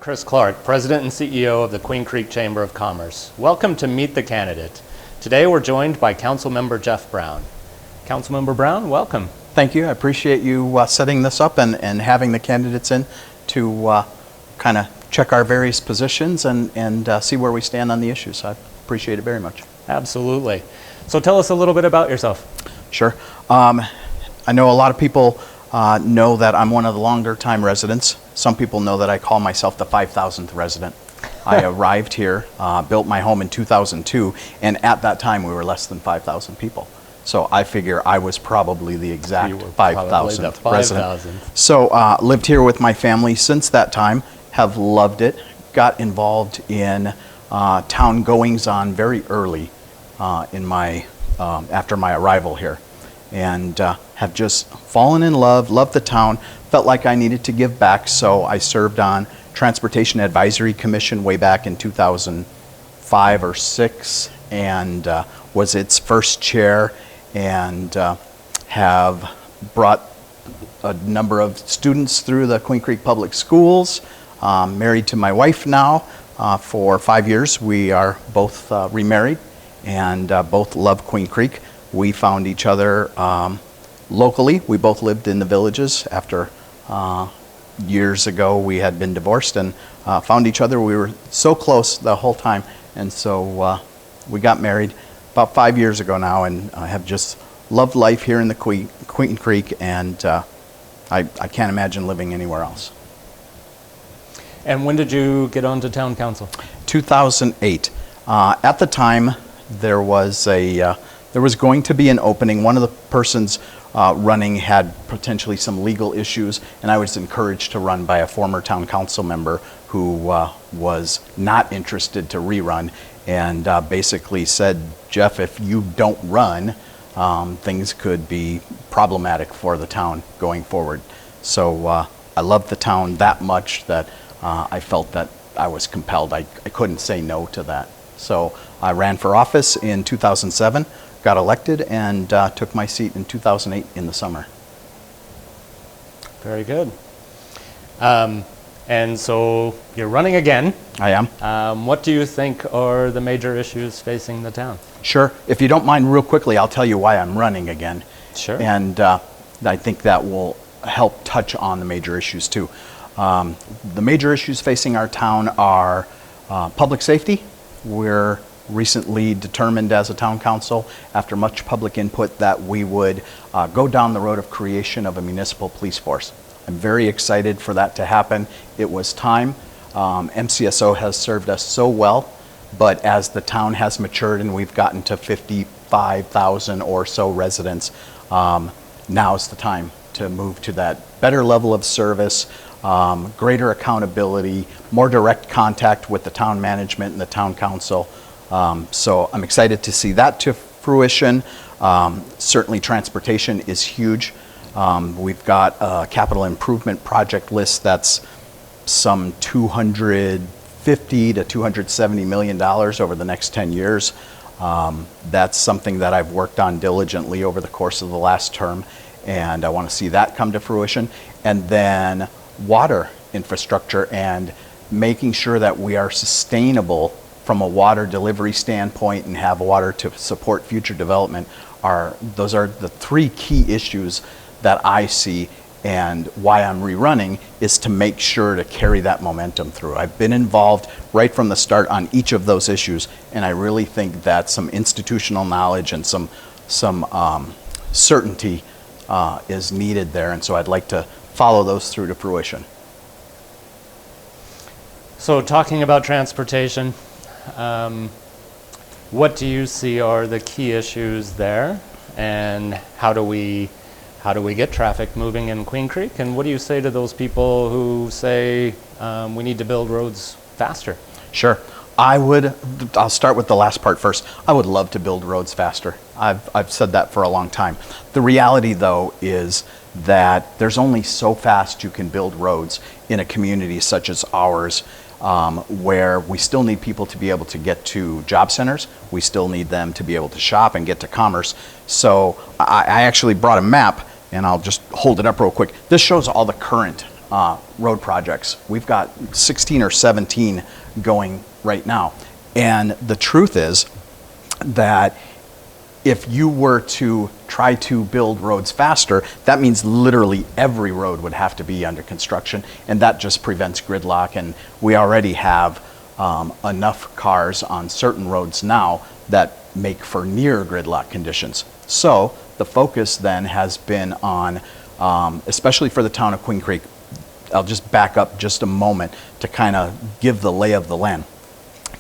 Chris Clark, President and CEO of the Queen Creek Chamber of Commerce. Welcome to Meet the Candidate. Today we're joined by Councilmember Jeff Brown. Councilmember Brown, welcome. Thank you. I appreciate you setting this up and having the candidates in to kind of check our various positions and see where we stand on the issues. I appreciate it very much. Absolutely. So tell us a little bit about yourself. Sure. I know a lot of people know that I'm one of the longer time residents. Some people know that I call myself the 5,000th resident. I arrived here, built my home in 2002, and at that time we were less than 5,000 people. So I figure I was probably the exact 5,000th resident. So lived here with my family since that time, have loved it, got involved in town goings-on very early in my after my arrival here, and have just fallen in love, loved the town, felt like I needed to give back, so I served on Transportation Advisory Commission way back in 2005 or 6, and was its first chair, and have brought a number of students through the Queen Creek Public Schools. Married to my wife now for 5 years. We are both remarried and both love Queen Creek. We found each other locally. We both lived in the villages after years ago we had been divorced, and found each other. We were so close the whole time, and so we got married about 5 years ago now, and I have just loved life here in the Queen Creek, and I can't imagine living anywhere else. And when did you get onto town council? 2008. At the time, there was going to be an opening. One of the persons running had potentially some legal issues, and I was encouraged to run by a former town council member who was not interested to rerun, and basically said, Jeff, if you don't run, things could be problematic for the town going forward. So I loved the town that much that I felt that I was compelled. I couldn't say no to that. So I ran for office in 2007, got elected, and took my seat in 2008 in the summer. Very good. And so you're running again. I am. What do you think are the major issues facing the town? Sure. If you don't mind, real quickly, I'll tell you why I'm running again. Sure. And I think that will help touch on the major issues too. The major issues facing our town are public safety. We're recently determined as a town council, after much public input, that we would go down the road of creation of a municipal police force. I'm very excited for that to happen. It was time. MCSO has served us so well, but as the town has matured and we've gotten to 55,000 or so residents, now's the time to move to that better level of service, greater accountability, more direct contact with the town management and the town council. So I'm excited to see that to fruition. Certainly transportation is huge. We've got a capital improvement project list that's some $250 to $270 million over the next 10 years. That's something that I've worked on diligently over the course of the last term, and I want to see that come to fruition. And then water infrastructure and making sure that we are sustainable from a water delivery standpoint and have water to support future development. Those are the three key issues that I see, and why I'm rerunning is to make sure to carry that momentum through. I've been involved right from the start on each of those issues, and I really think that some institutional knowledge and some certainty is needed there, and so I'd like to follow those through to fruition. So talking about transportation, what do you see are the key issues there, and how do we get traffic moving in Queen Creek? And what do you say to those people who say we need to build roads faster? Sure. I'll start with the last part first. I would love to build roads faster. I've said that for a long time. The reality, though, is that there's only so fast you can build roads in a community such as ours, where we still need people to be able to get to job centers. We still need them to be able to shop and get to commerce. So I actually brought a map, and I'll just hold it up real quick. This shows all the current road projects. We've got 16 or 17 going right now. And the truth is that if you were to try to build roads faster, that means literally every road would have to be under construction, and that just prevents gridlock. And we already have enough cars on certain roads now that make for near gridlock conditions. So the focus then has been on, especially for the town of Queen Creek, I'll just back up just a moment to kind of give the lay of the land.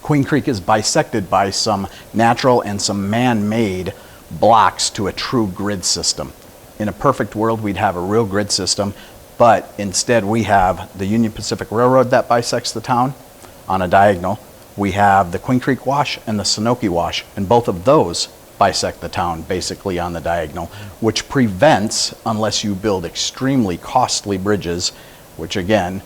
Queen Creek is bisected by some natural and some man-made blocks to a true grid system. In a perfect world, we'd have a real grid system, but instead we have the Union Pacific Railroad that bisects the town on a diagonal. We have the Queen Creek Wash and the Sanoke Wash, and both of those bisect the town basically on the diagonal, which prevents, unless you build extremely costly bridges, which again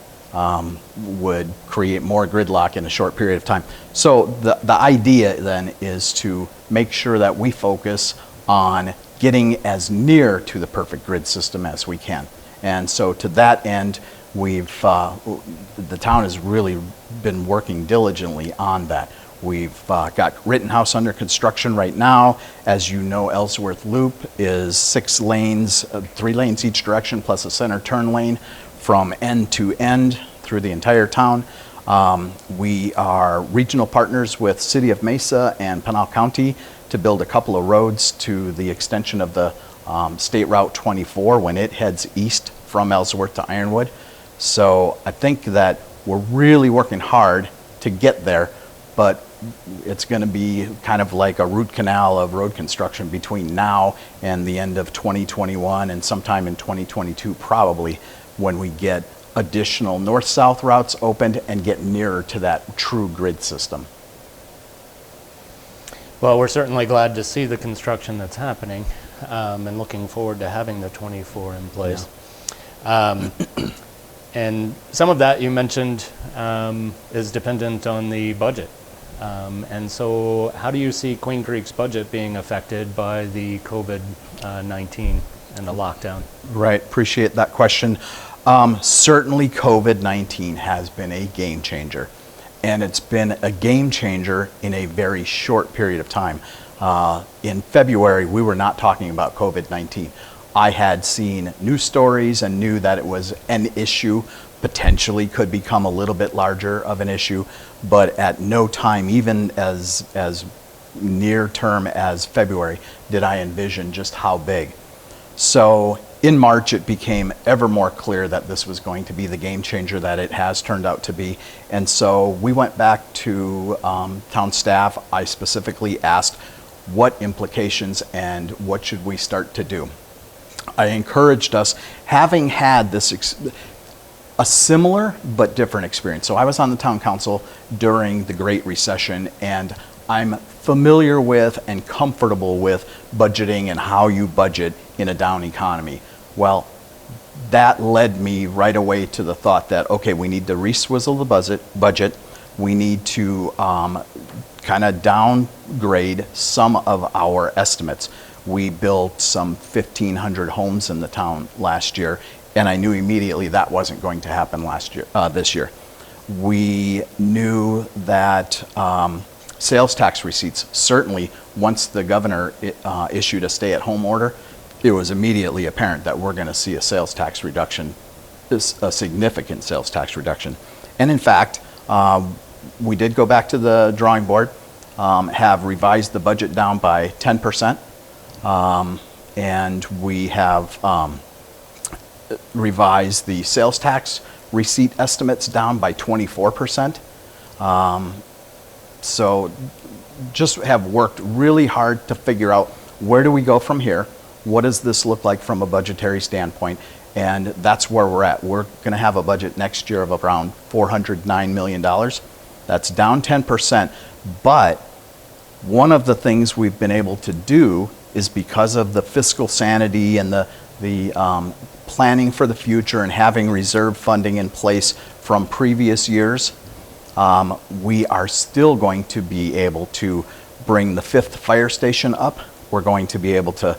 would create more gridlock in a short period of time. So the idea then is to make sure that we focus on getting as near to the perfect grid system as we can. And so to that end, the town has really been working diligently on that. We've got Rittenhouse under construction right now. As you know, Ellsworth Loop is 6 lanes, 3 lanes each direction, plus a center turn lane from end to end through the entire town. We are regional partners with City of Mesa and Pinal County to build a couple of roads to the extension of the State Route 24 when it heads east from Ellsworth to Ironwood. So I think that we're really working hard to get there, but it's going to be kind of like a root canal of road construction between now and the end of 2021 and sometime in 2022 probably, when we get additional north-south routes opened and get nearer to that true grid system. Well, we're certainly glad to see the construction that's happening, and looking forward to having the 24 in place. Yeah. And some of that you mentioned is dependent on the budget. And so how do you see Queen Creek's budget being affected by the COVID-19 and the lockdown? Right, appreciate that question. Certainly COVID-19 has been a game changer, and it's been a game changer in a very short period of time. In February, we were not talking about COVID-19. I had seen news stories and knew that it was an issue, potentially could become a little bit larger of an issue, but at no time, even as near term as February, did I envision just how big. So in March, it became ever more clear that this was going to be the game changer that it has turned out to be. And so we went back to town staff. I specifically asked what implications and what should we start to do. I encouraged us, having had this a similar but different experience. So I was on the town council during the Great Recession, and I'm familiar with and comfortable with budgeting and how you budget in a down economy. Well, that led me right away to the thought that, okay, we need to re-swizzle the budget. We need to kind of downgrade some of our estimates. We built some 1,500 homes in the town last year, and I knew immediately that wasn't going to happen this year. We knew that sales tax receipts, certainly once the governor issued a stay-at-home order, it was immediately apparent that we're going to see a sales tax reduction, a significant sales tax reduction. And in fact, we did go back to the drawing board, have revised the budget down by 10%, and we have revised the sales tax receipt estimates down by 24%. So just have worked really hard to figure out where do we go from here? What does this look like from a budgetary standpoint? And that's where we're at. We're going to have a budget next year of around $409 million. That's down 10%. But one of the things we've been able to do is because of the fiscal sanity and the planning for the future and having reserve funding in place from previous years, we are still going to be able to bring the 5th fire station up We're going to be able to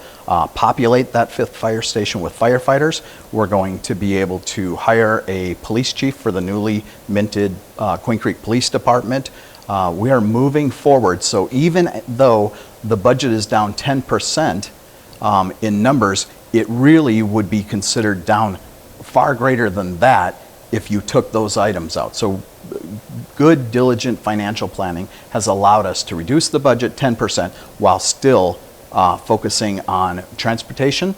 populate that 5th fire station with firefighters. We're going to be able to hire a police chief for the newly minted Queen Creek Police Department. We are moving forward, so even though the budget is down 10% in numbers, it really would be considered down far greater than that if you took those items out. So good, diligent financial planning has allowed us to reduce the budget 10% while still focusing on transportation.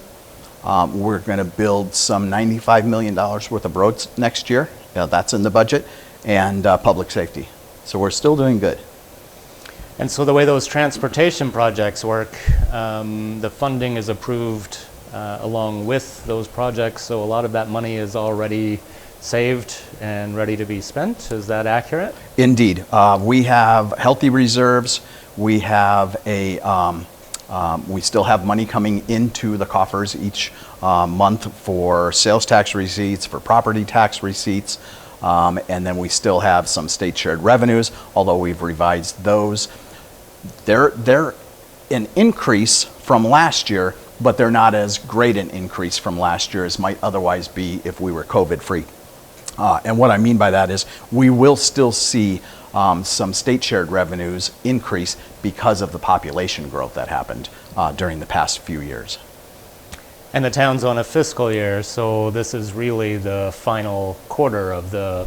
We're going to build some $95 million worth of roads next year. That's in the budget, and public safety. So we're still doing good. And so the way those transportation projects work, the funding is approved along with those projects, so a lot of that money is already saved and ready to be spent. Is that accurate? Indeed. We have healthy reserves. We have we still have money coming into the coffers each month for sales tax receipts, for property tax receipts, and then we still have some state shared revenues, although we've revised those. They're an increase from last year, but they're not as great an increase from last year as might otherwise be if we were COVID-free. And what I mean by that is we will still see some state shared revenues increase because of the population growth that happened during the past few years. And the town's on a fiscal year, so this is really the final quarter of the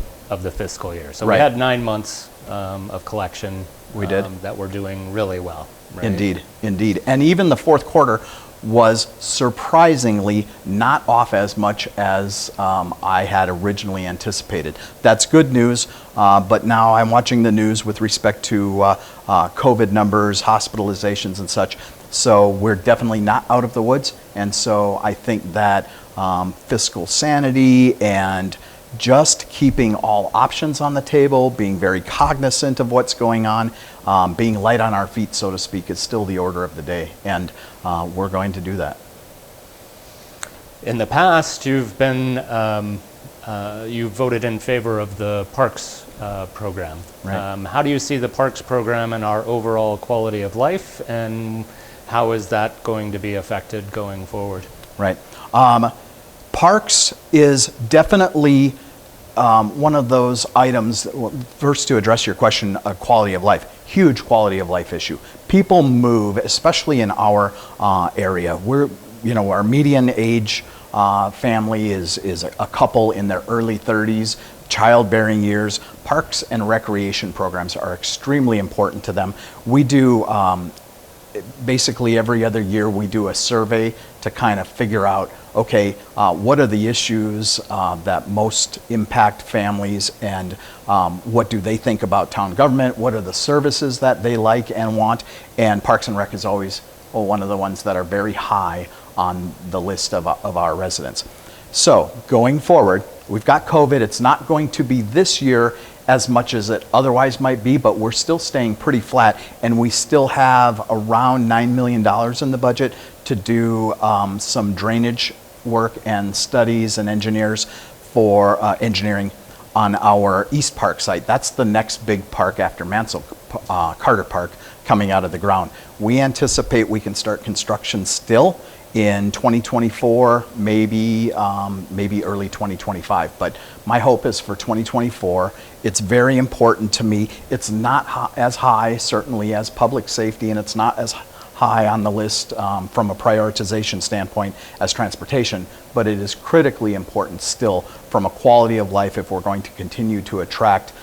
fiscal year. So Right. we had 9 months of collection. We did. That we're doing really well. Right? Indeed, indeed. And even the fourth quarter was surprisingly not off as much as I had originally anticipated. That's good news, but now I'm watching the news with respect to COVID numbers, hospitalizations and such. So we're definitely not out of the woods. And so I think that fiscal sanity and just keeping all options on the table, being very cognizant of what's going on, being light on our feet, so to speak, is still the order of the day, and we're going to do that. In the past, you've been you voted in favor of the Parks program. Right. How do you see the Parks program and our overall quality of life, and how is that going to be affected going forward? Right. Parks is definitely one of those items, first to address your question, quality of life, huge quality of life issue. People move, especially in our area. Our median age family is a couple in their early 30s, childbearing years. Parks and recreation programs are extremely important to them. We do basically every other year we do a survey to kind of figure out, okay, what are the issues that most impact families, and what do they think about town government? What are the services that they like and want? And Parks and Rec is always one of the ones that are very high on the list of our residents. So going forward, we've got COVID. It's not going to be this year as much as it otherwise might be, but we're still staying pretty flat, and we still have around $9 million in the budget to do some drainage work and studies and engineers for engineering on our East Park site. That's the next big park after Mansell, Carter Park, coming out of the ground. We anticipate we can start construction still in 2024, maybe early 2025. But my hope is for 2024. It's very important to me. It's not as high, certainly, as public safety, and it's not as high on the list from a prioritization standpoint as transportation, but it is critically important still from a quality of life if we're going to continue to attract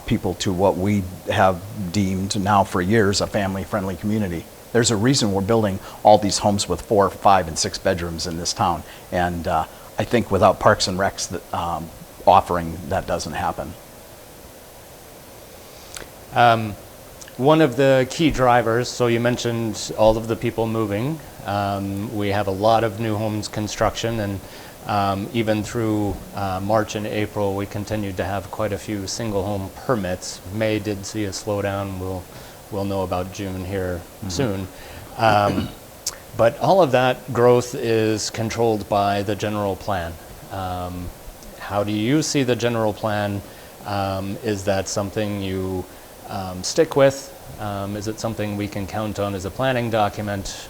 people to what we have deemed now for years a family-friendly community. There's a reason we're building all these homes with 4, 5, and 6 bedrooms in this town, and I think without Parks and Recs offering, that doesn't happen. One of the key drivers, so you mentioned all of the people moving. We have a lot of new homes construction, and even through March and April, we continued to have quite a few single home permits. May did see a slowdown. We'll know about June here soon. But all of that growth is controlled by the general plan. How do you see the general plan? Is that something you stick with? Is it something we can count on as a planning document?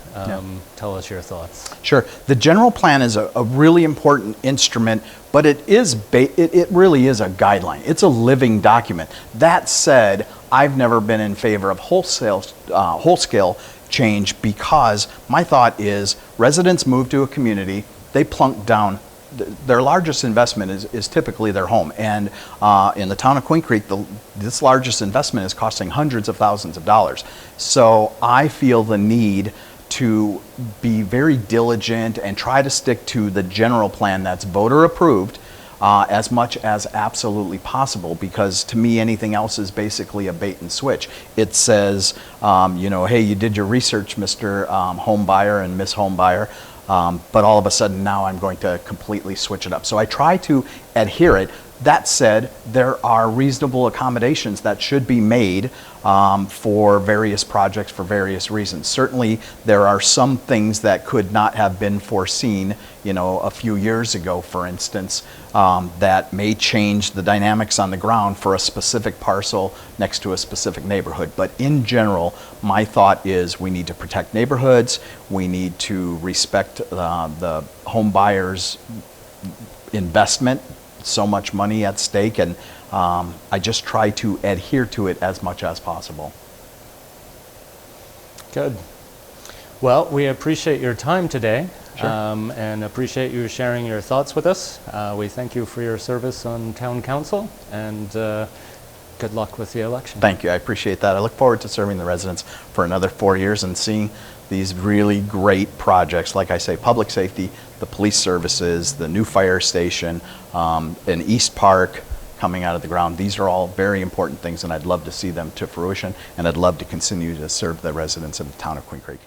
Tell us your thoughts. Sure. The general plan is a really important instrument, but it really is a guideline. It's a living document. That said, I've never been in favor of whole-scale change, because my thought is residents move to a community, they plunk down. Their largest investment is typically their home. And in the town of Queen Creek, this largest investment is costing hundreds of thousands of dollars. So I feel the need to be very diligent and try to stick to the general plan that's voter approved as much as absolutely possible, because to me anything else is basically a bait and switch. It says, hey, you did your research, Mr. Home Buyer and Miss Home Buyer, but all of a sudden now I'm going to completely switch it up. So I try to adhere it. That said, there are reasonable accommodations that should be made for various projects for various reasons. Certainly, there are some things that could not have been foreseen, a few years ago, for instance, that may change the dynamics on the ground for a specific parcel next to a specific neighborhood. But in general, my thought is we need to protect neighborhoods. We need to respect the home buyer's investment. So much money at stake, and I just try to adhere to it as much as possible. Good. Well, we appreciate your time today. Sure. And appreciate you sharing your thoughts with us. We thank you for your service on town council, and good luck with the election. Thank you. I appreciate that. I look forward to serving the residents for another 4 years and seeing these really great projects, like I say, public safety, the police services, the new fire station, an East Park coming out of the ground. These are all very important things, and I'd love to see them to fruition, and I'd love to continue to serve the residents of the town of Queen Creek.